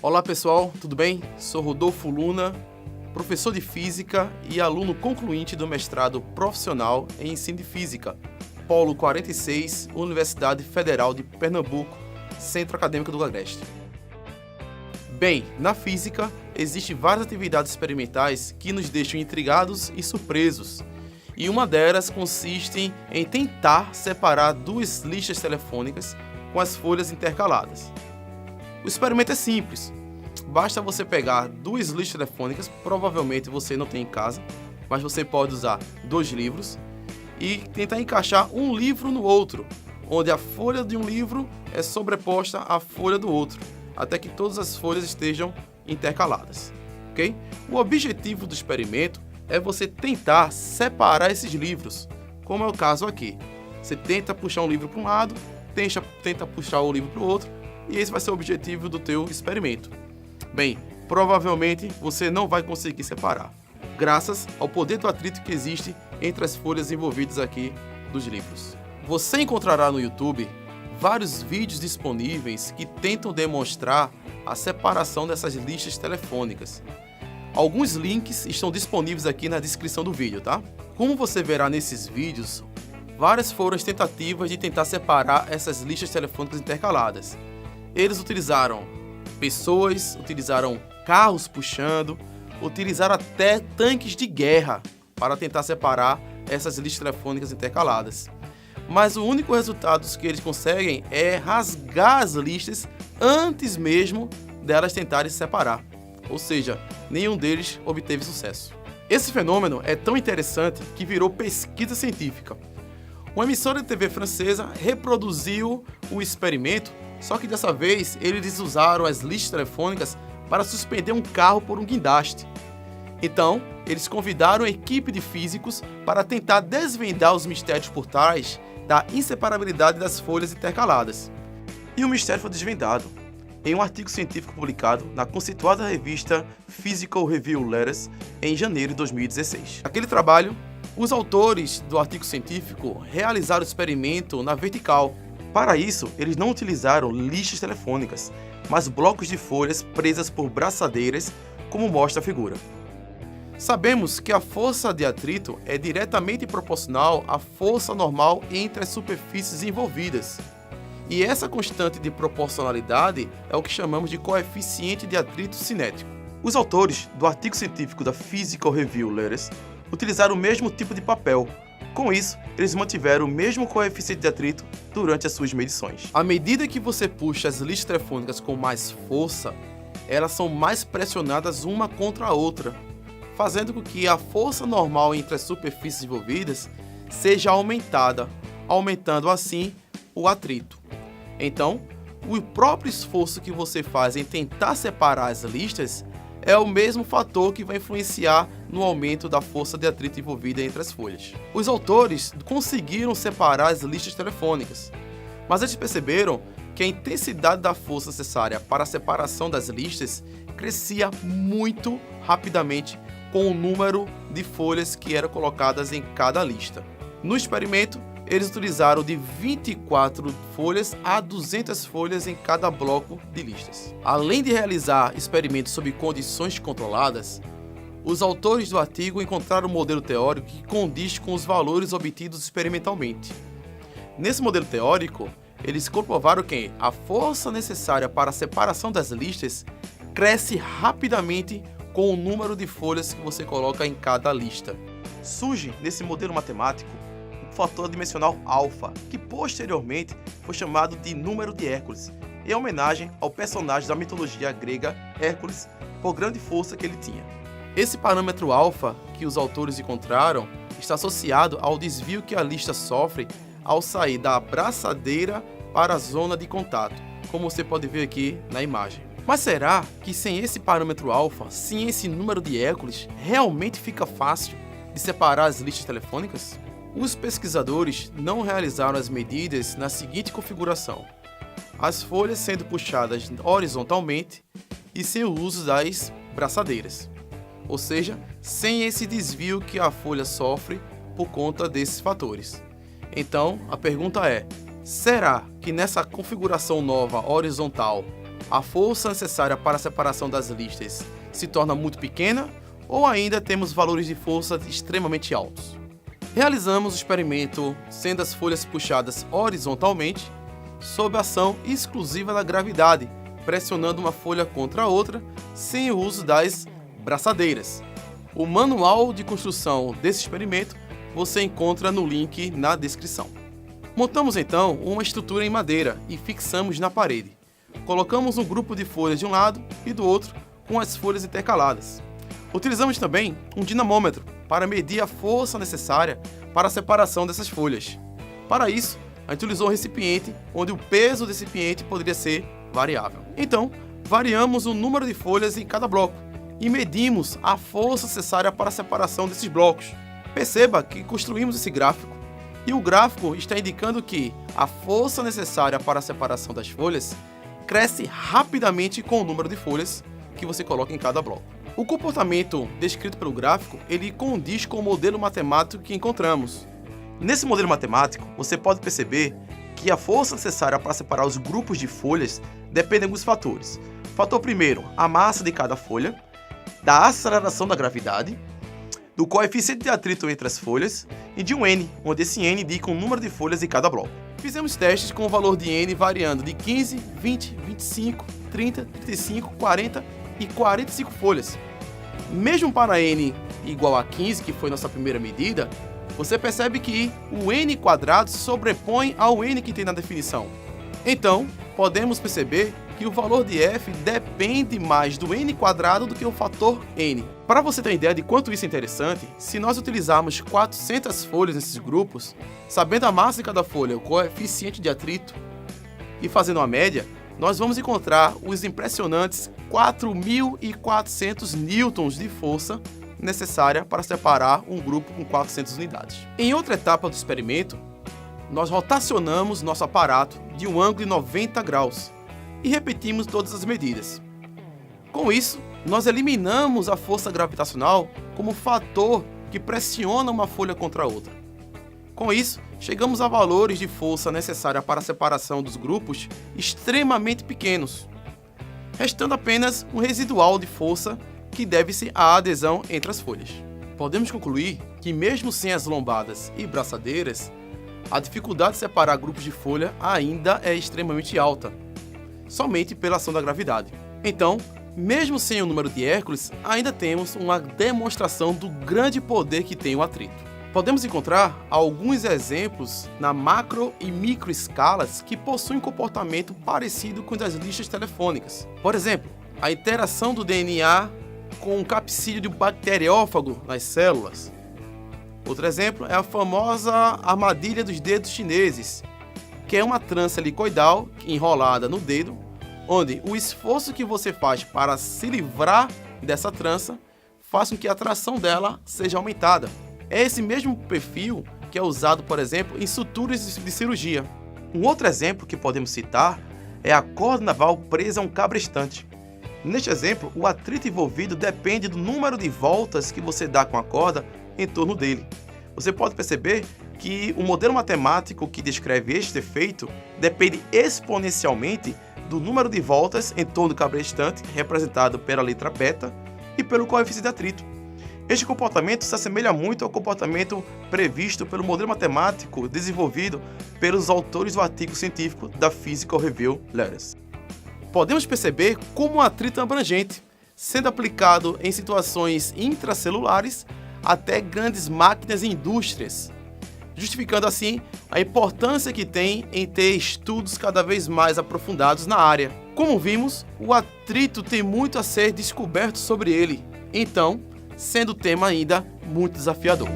Olá pessoal, tudo bem? Sou Rodolfo Luna, professor de Física e aluno concluinte do mestrado profissional em Ensino de Física, Polo 46, Universidade Federal de Pernambuco, Centro Acadêmico do Agreste. Bem, na física, existem várias atividades experimentais que nos deixam intrigados e surpresos, e uma delas consiste em tentar separar duas listas telefônicas com as folhas intercaladas. O experimento é simples. Basta você pegar duas listas telefônicas, provavelmente você não tem em casa, mas você pode usar dois livros e tentar encaixar um livro no outro, onde a folha de um livro é sobreposta à folha do outro, até que todas as folhas estejam intercaladas, ok? O objetivo do experimento é você tentar separar esses livros, como é o caso aqui. Você tenta puxar um livro para um lado, tenta puxar o livro para o outro, e esse vai ser o objetivo do teu experimento. Bem, provavelmente você não vai conseguir separar, graças ao poder do atrito que existe entre as folhas envolvidas aqui dos livros. Você encontrará no YouTube vários vídeos disponíveis que tentam demonstrar a separação dessas listas telefônicas. Alguns links estão disponíveis aqui na descrição do vídeo, tá? Como você verá nesses vídeos, várias foram as tentativas de tentar separar essas listas telefônicas intercaladas. Eles utilizaram pessoas, utilizaram carros puxando, utilizaram até tanques de guerra para tentar separar essas listas telefônicas intercaladas. Mas o único resultado que eles conseguem é rasgar as listas antes mesmo delas tentarem se separar. Ou seja, nenhum deles obteve sucesso. Esse fenômeno é tão interessante que virou pesquisa científica. Uma emissora de TV francesa reproduziu o experimento, só que dessa vez eles usaram as listas telefônicas para suspender um carro por um guindaste. Então, eles convidaram a equipe de físicos para tentar desvendar os mistérios por trás da inseparabilidade das folhas intercaladas. E o mistério foi desvendado em um artigo científico publicado na conceituada revista Physical Review Letters em janeiro de 2016. Naquele trabalho, os autores do artigo científico realizaram o experimento na vertical. Para isso, eles não utilizaram listas telefônicas, mas blocos de folhas presas por braçadeiras, como mostra a figura. Sabemos que a força de atrito é diretamente proporcional à força normal entre as superfícies envolvidas. E essa constante de proporcionalidade é o que chamamos de coeficiente de atrito cinético. Os autores do artigo científico da Physical Review Letters utilizaram o mesmo tipo de papel. Com isso, eles mantiveram o mesmo coeficiente de atrito durante as suas medições. À medida que você puxa as listas telefônicas com mais força, elas são mais pressionadas uma contra a outra, fazendo com que a força normal entre as superfícies envolvidas seja aumentada, aumentando assim o atrito. Então, o próprio esforço que você faz em tentar separar as listas é o mesmo fator que vai influenciar no aumento da força de atrito envolvida entre as folhas. Os autores conseguiram separar as listas telefônicas, mas eles perceberam que a intensidade da força necessária para a separação das listas crescia muito rapidamente com o número de folhas que eram colocadas em cada lista. No experimento, eles utilizaram de 24 folhas a 200 folhas em cada bloco de listas. Além de realizar experimentos sob condições controladas, os autores do artigo encontraram um modelo teórico que condiz com os valores obtidos experimentalmente. Nesse modelo teórico, eles comprovaram que a força necessária para a separação das listas cresce rapidamente com o número de folhas que você coloca em cada lista. Surge nesse modelo matemático fator dimensional alfa, que posteriormente foi chamado de número de Hércules, em homenagem ao personagem da mitologia grega Hércules, por grande força que ele tinha. Esse parâmetro alfa que os autores encontraram está associado ao desvio que a lista sofre ao sair da braçadeira para a zona de contato, como você pode ver aqui na imagem. Mas será que sem esse parâmetro alfa, sem esse número de Hércules, realmente fica fácil de separar as listas telefônicas? Os pesquisadores não realizaram as medidas na seguinte configuração: as folhas sendo puxadas horizontalmente e sem o uso das braçadeiras, ou seja, sem esse desvio que a folha sofre por conta desses fatores. Então, a pergunta é: será que nessa configuração nova horizontal a força necessária para a separação das listas se torna muito pequena ou ainda temos valores de força extremamente altos. Realizamos o experimento sendo as folhas puxadas horizontalmente sob a ação exclusiva da gravidade, pressionando uma folha contra a outra sem o uso das braçadeiras. O manual de construção desse experimento você encontra no link na descrição. Montamos então uma estrutura em madeira e fixamos na parede. Colocamos um grupo de folhas de um lado e do outro com as folhas intercaladas. Utilizamos também um dinamômetro para medir a força necessária para a separação dessas folhas. Para isso, a gente utilizou um recipiente onde o peso desse recipiente poderia ser variável. Então, variamos o número de folhas em cada bloco e medimos a força necessária para a separação desses blocos. Perceba que construímos esse gráfico e o gráfico está indicando que a força necessária para a separação das folhas cresce rapidamente com o número de folhas que você coloca em cada bloco. O comportamento descrito pelo gráfico, ele condiz com o modelo matemático que encontramos. Nesse modelo matemático, você pode perceber que a força necessária para separar os grupos de folhas depende de alguns fatores. Fator primeiro, a massa de cada folha, da aceleração da gravidade, do coeficiente de atrito entre as folhas e de um N, onde esse N indica o número de folhas em cada bloco. Fizemos testes com o valor de N variando de 15, 20, 25, 30, 35, 40 e 45 folhas. Mesmo para N igual a 15, que foi nossa primeira medida, você percebe que o N quadrado se sobrepõe ao N que tem na definição. Então, podemos perceber que o valor de f depende mais do n quadrado do que o fator n. Para você ter uma ideia de quanto isso é interessante, se nós utilizarmos 400 folhas nesses grupos, sabendo a massa de cada folha, o coeficiente de atrito e fazendo uma média, nós vamos encontrar os impressionantes 4.400 newtons de força necessária para separar um grupo com 400 unidades. Em outra etapa do experimento, nós rotacionamos nosso aparato de um ângulo de 90 graus e repetimos todas as medidas. Com isso, nós eliminamos a força gravitacional como fator que pressiona uma folha contra a outra. Com isso, chegamos a valores de força necessária para a separação dos grupos extremamente pequenos, restando apenas um residual de força que deve-se à adesão entre as folhas. Podemos concluir que mesmo sem as lombadas e braçadeiras, a dificuldade de separar grupos de folha ainda é extremamente alta, somente pela ação da gravidade. Então, mesmo sem o número de Hércules, ainda temos uma demonstração do grande poder que tem o atrito. Podemos encontrar alguns exemplos na macro e micro escalas que possuem comportamento parecido com o das listas telefônicas. Por exemplo, a interação do DNA com o capsídeo bacteriófago nas células. Outro exemplo é a famosa armadilha dos dedos chineses, que é uma trança helicoidal enrolada no dedo, onde o esforço que você faz para se livrar dessa trança faz com que a tração dela seja aumentada. É esse mesmo perfil que é usado, por exemplo, em suturas de cirurgia. Um outro exemplo que podemos citar é a corda naval presa a um cabrestante. Neste exemplo, o atrito envolvido depende do número de voltas que você dá com a corda em torno dele. Você pode perceber que o modelo matemático que descreve este efeito depende exponencialmente do número de voltas em torno do cabrestante, representado pela letra beta, e pelo coeficiente de atrito. Este comportamento se assemelha muito ao comportamento previsto pelo modelo matemático desenvolvido pelos autores do artigo científico da Physical Review Letters. Podemos perceber como o atrito é abrangente, sendo aplicado em situações intracelulares até grandes máquinas e indústrias, justificando assim a importância que tem em ter estudos cada vez mais aprofundados na área. Como vimos, o atrito tem muito a ser descoberto sobre ele, então, sendo o tema ainda muito desafiador.